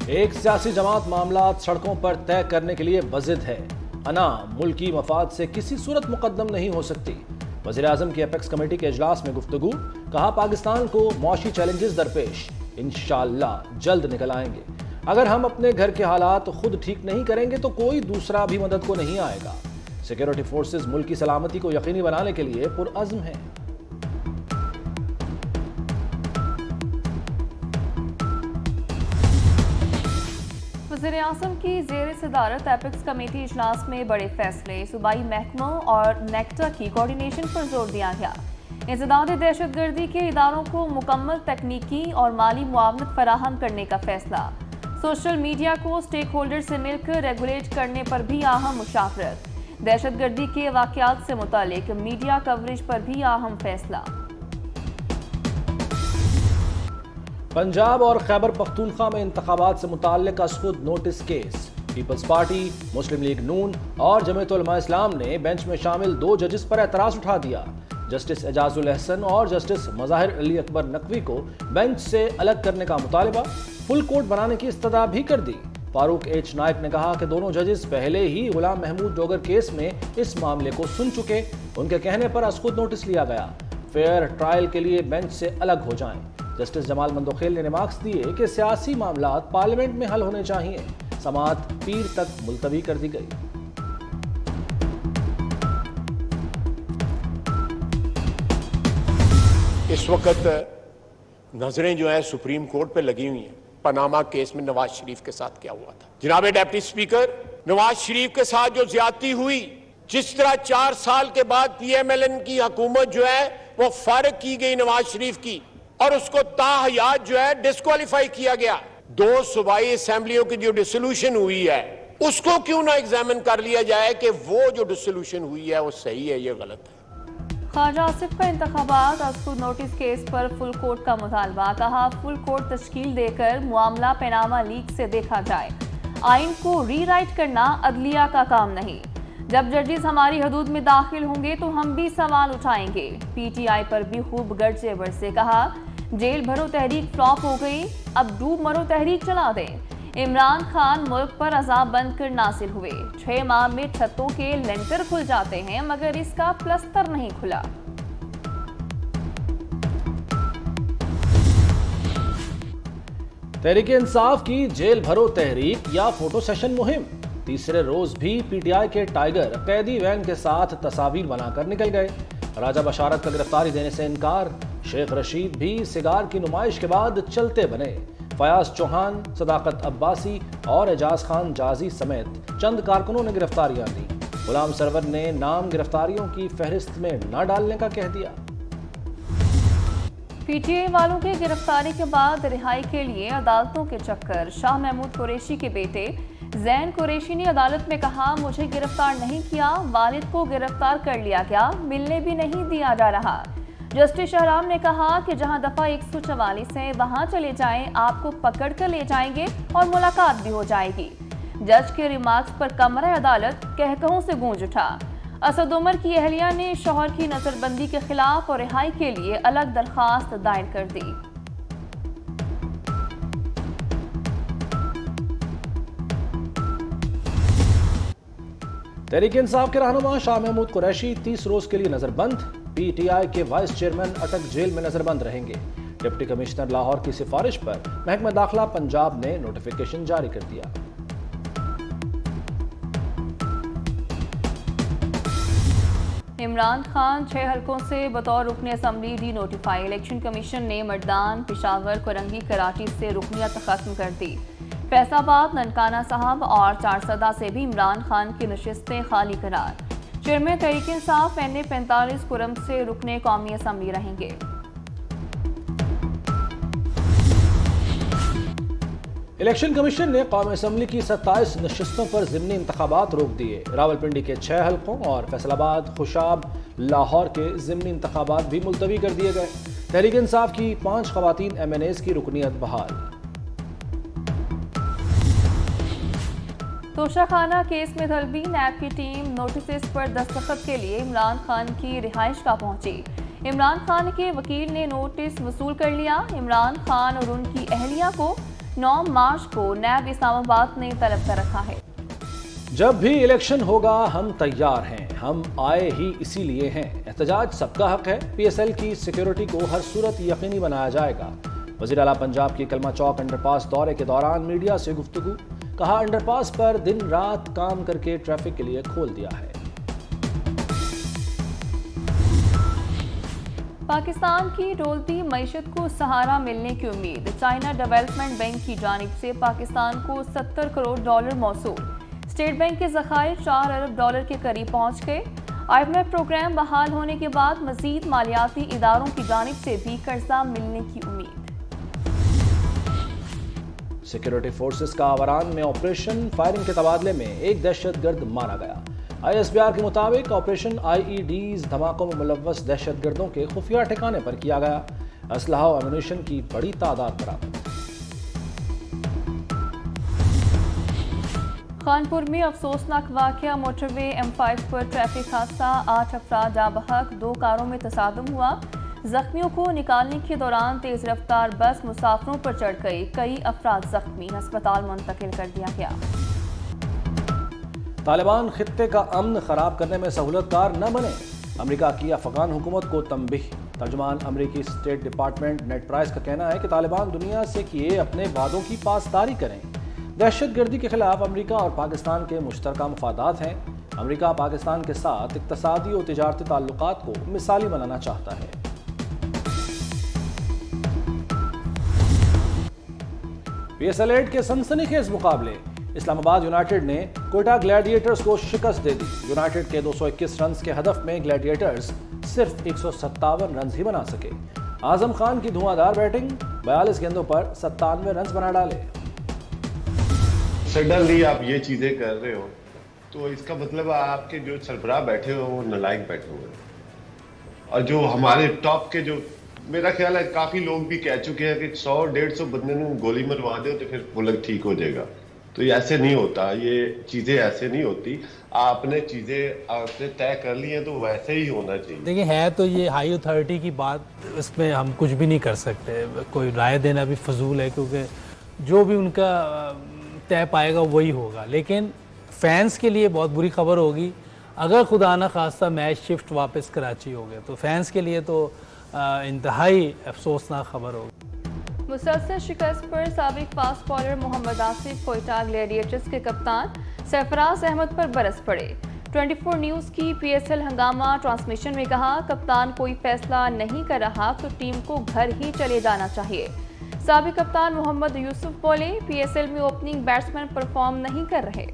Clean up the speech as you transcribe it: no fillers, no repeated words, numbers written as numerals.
एक सियासी जमात मामलात सड़कों पर तय करने के लिए बजिद है। अना मुल्की मफाद से किसी सूरत मुकद्दम नहीं हो सकती। वज़ीर आज़म की एपेक्स कमेटी के इजलास में गुफ्तगू। कहा पाकिस्तान को मौशी चैलेंजेस दरपेश, इंशाअल्लाह जल्द निकल आएंगे। अगर हम अपने घर के हालात खुद ठीक नहीं करेंगे तो कोई दूसरा भी मदद को नहीं आएगा। सिक्योरिटी फोर्सेस मुल्क की सलामती को यकीनी बनाने के लिए पुरअज़्म हैं। वज़ीर आज़म की ज़ेर सदारत एपेक्स कमेटी इजलास में बड़े फैसले। सूबाई महकमों और नेक्टा की कोऑर्डिनेशन पर जोर दिया गया। इंसदाद दहशतगर्दी के इदारों को मुकम्मल तकनीकी और माली मुआवनत फराहम करने का फैसला। सोशल मीडिया को स्टेक होल्डर से मिलकर रेगुलेट करने पर भी अहम मुशावरत। दहशतगर्दी के वाक़यात से मुतालिक मीडिया कवरेज पर भी अहम फैसला। पंजाब और खैबर पख्तूनख्वा में इंतखाबात से मुताल्लिक असखुद नोटिस केस। पीपल्स पार्टी, मुस्लिम लीग नून और जमीयत उलमा इस्लाम ने बेंच में शामिल 2 जजेस पर एतराज उठा दिया। जस्टिस एजाजुल अहसन और जस्टिस मज़ाहिर अली अकबर नकवी को बेंच से अलग करने का मुतालबा। फुल कोर्ट बनाने की इस्तदा भी कर दी। फारूक एच नाइक ने कहा कि दोनों जजेस पहले ही गुलाम महमूद डोगर केस में इस मामले को सुन चुके। उनके कहने पर असखुद नोटिस लिया गया। फेयर ट्रायल के लिए बेंच से अलग हो जाएं। जस्टिस जमाल मंदोखेल ने रिमार्क्स दिए कि सियासी मामलात पार्लियामेंट में हल होने चाहिए। समाअत पीर तक मुलतवी कर दी गई। इस वक्त नजरें जो है सुप्रीम कोर्ट पे लगी हुई हैं। पनामा केस में नवाज शरीफ के साथ क्या हुआ था। जनाब डेप्टी स्पीकर, नवाज शरीफ के साथ जो ज्यादती हुई, जिस तरह 4 साल के बाद PMLN की हुकूमत जो है वो फारिग की गई नवाज शरीफ की और उसको ताहयात जो है डिस्क्वालीफाई किया गया। 2 सूबाई असेंबलियों की जो डिसोल्यूशन हुई है उसको क्यों ना एग्जामिन कर लिया जाए कि वो जो डिसोल्यूशन हुई है वो सही है या गलत है। ख्वाजा आसिफ का इंतखाबात असखुद नोटिस केस पर फुल कोर्ट का मुतालबा। कहा फुल कोर्ट तश्कील देकर मामला पनामा लीक से देखा जाए। आइन को रीराइट करना अदलिया का काम नहीं। जब जजेस हमारी हदूद में दाखिल होंगे तो हम भी सवाल उठाएंगे। PTI पर भी खूब गर्जे बरसे। कहा जेल भरो तहरीक फ्लॉप हो गई, अब डूब मरो तहरीक चला दें। इमरान खान मुल्क पर अजाब बंद कर नासिल हुए। 6 माह में छतों के लेंटर खुल जाते हैं मगर इसका प्लस्तर नहीं खुला। तहरीक इंसाफ की जेल भरो तहरीक या फोटो सेशन मुहिम। तीसरे रोज भी PTI के टाइगर कैदी वैन के साथ तस्वीर बनाकर निकल गए। राजा बशारत का गिरफ्तारी देने से इनकार। शेख रशीद भी सिगार की नुमाइश के बाद चलते बने। फयाज चौहान, सदाकत अब्बासी और एजाज खान जाजी समेत चंद कारकुनों ने गिरफ्तारियां दी। गुलाम सरवर ने नाम गिरफ्तारियों की फहरिस्त में न डालने का कह दिया। PTI वालों की गिरफ्तारी के बाद रिहाई के लिए अदालतों के चक्कर। शाह महमूद कुरैशी के बेटे जैन कुरैशी ने अदालत में कहा मुझे गिरफ्तार नहीं किया, वालिद को गिरफ्तार कर लिया गया, मिलने भी नहीं दिया जा रहा। जस्टिस शहराम ने कहा कि जहां दफा 144 है वहां चले जाएं, आपको पकड़ कर ले जाएंगे और मुलाकात भी हो जाएगी। जज के रिमार्क्स पर कमरा अदालत कहकहों से गूंज उठा। असद उमर की अहलिया ने शौहर की नजरबंदी के खिलाफ और रिहाई के लिए अलग दरखास्त दायर कर दी। तहरीक इंसाफ के रहनुमा शाह महमूद कुरैशी 30 रोज के लिए नजरबंद। PTI के वाइस चेयरमैन अटक जेल में नजरबंद रहेंगे। डिप्टी कमिश्नर लाहौर की सिफारिश पर महकमा दाखिला पंजाब ने नोटिफिकेशन जारी कर दिया। इमरान खान 6 हलकों से बतौर रुकन assembly D notify. Election commission ने मर्दान, पिशावर, कोरंगी, कराची से रुकनियत खत्म कर दी। फैसलाबाद, ननकाना साहब और चारसदा से भी इमरान खान की नशिस्तें खाली करार। चेयरमैन तहरीक इंसाफ NA 45 कुरम से रुकने कौमी असम्बली रहेंगे। इलेक्शन कमीशन ने कौमी असम्बली की 27 नशिस्तों पर ज़िमनी इंतखाबात रोक दिए। रावलपिंडी के 6 हलकों और फैसलाबाद, खुशाब, लाहौर के ज़िमनी इंतखाबात भी मुलतवी कर दिए गए। तहरीक इंसाफ की 5 खवातीन MNAs की रुकनियत बहाल। तोशाखाना केस में तलबी नैब की टीम नोटिस पर दस्तखत के लिए इमरान खान की रिहाइश का पहुंची। इमरान खान के वकील ने नोटिस वसूल कर लिया। इमरान खान और उनकी अहलिया को 9 मार्च को नैब इस्लामाबाद ने तलब कर रखा है। जब भी इलेक्शन होगा हम तैयार हैं, हम आए ही इसीलिए हैं। एहतजाज सबका हक है। PSL की सिक्योरिटी को हर सूरत यकीनी बनाया जाएगा। वज़ीर आला पंजाब की कलमा चौक अंडरपास दौरे के दौरान मीडिया से गुफ्तगू। कहा, अंडरपास पर दिन रात काम करके ट्रैफिक के लिए खोल दिया है। पाकिस्तान की डोलती मईशत को सहारा मिलने की उम्मीद। चाइना डेवलपमेंट बैंक की जानिब से पाकिस्तान को $70 करोड़ मौसूल। स्टेट बैंक के ज़खायर $4 अरब के करीब पहुंच गए। IMF प्रोग्राम बहाल होने के बाद मजीद मालियाती इदारों की जानिब से भी कर्जा मिलने की उम्मीद। सिक्योरिटी फोर्सेस का आवारान में ऑपरेशन फायरिंग के तबादले में एक दहशतगर्द मारा गया। ISBR के मुताबिक ऑपरेशन IEDs धमाकों में मुलव्वस दहशतगर्दों के खुफिया ठिकाने पर किया गया। असलहा और एमुनेशन की बड़ी तादाद बरामद। खानपुर में अफसोसनाक वाकया। मोटरवे M5 पर ट्रैफिक हादसा, 8 अफराद जाँ बहक, 2 कारों में तसादुम हुआ। जख्मियों को निकालने के दौरान तेज रफ्तार बस मुसाफिरों पर चढ़ गई। कई अफराद जख्मी, अस्पताल मुंतकिल कर दिया गया। तालिबान खित्ते का अमन खराब करने में सहूलतकार न बने, अमेरिका की अफगान हुकूमत को तंबीह। तर्जुमान अमेरिकी स्टेट डिपार्टमेंट नेड प्राइस का कहना है कि तालिबान दुनिया से किए अपने वादों की पासदारी करें। दहशतगर्दी के खिलाफ अमेरिका और पाकिस्तान के मुश्तरका मफादात हैं। अमेरिका पाकिस्तान के साथ इक्तसादी और तिजारती ताल्लुकात को मिसाली बनाना चाहता है। PSL 8 के सनसनीखेज मुकाबले। इस्लामाबाद यूनाइटेड ने कोयटा ग्लैडिएटर्स को शिकस्त दे दी। यूनाइटेड के 221 रन के हदफ में ग्लैडिएटर्स सिर्फ 157 रन ही बना सके। आजम खान की धुआंधार बैटिंग, 42 गेंदों पर 97 रन बना डाले। सडनली आप ये चीजें कर रहे हो तो इसका मतलब आपके जो सरबराह बैठे हो वो नालायक बैठे हुए हैं। और जो हमारे टॉप के जो, मेरा ख्याल है काफी लोग भी कह चुके हैं कि 100-150 बंदे को गोली मरवा दो तो फिर मुल्क ठीक हो जाएगा। तो ये ऐसे नहीं होता, ये चीजें ऐसे नहीं होती। आपने चीजें आपने तय कर ली हैं तो वैसे ही होना चाहिए। देखिए, है तो ये हाई अथॉरिटी की बात, इसमें हम कुछ भी नहीं कर सकते। कोई राय देना भी फजूल है, क्योंकि जो भी उनका तय पाएगा वही होगा। लेकिन फैंस के लिए बहुत बुरी खबर होगी अगर खुदा न खास्ता मैच शिफ्ट वापस कराची हो गए, तो फैंस के लिए तो इंतहाई अफसोसनाक खबर होगी। मुसलसल शिकस्त पर साबिक fast bowler Mohammad Asif Quetta Gladiators के कप्तान सरफराज अहमद पर बरस पड़े। 24 न्यूज़ की PSL हंगामा ट्रांसमिशन में कहा, कप्तान कोई फैसला नहीं कर रहा तो टीम को घर ही चले जाना चाहिए। साबिक कप्तान मोहम्मद यूसुफ बोले, PSL में ओपनिंग बैट्समैन परफॉर्म नहीं कर रहे।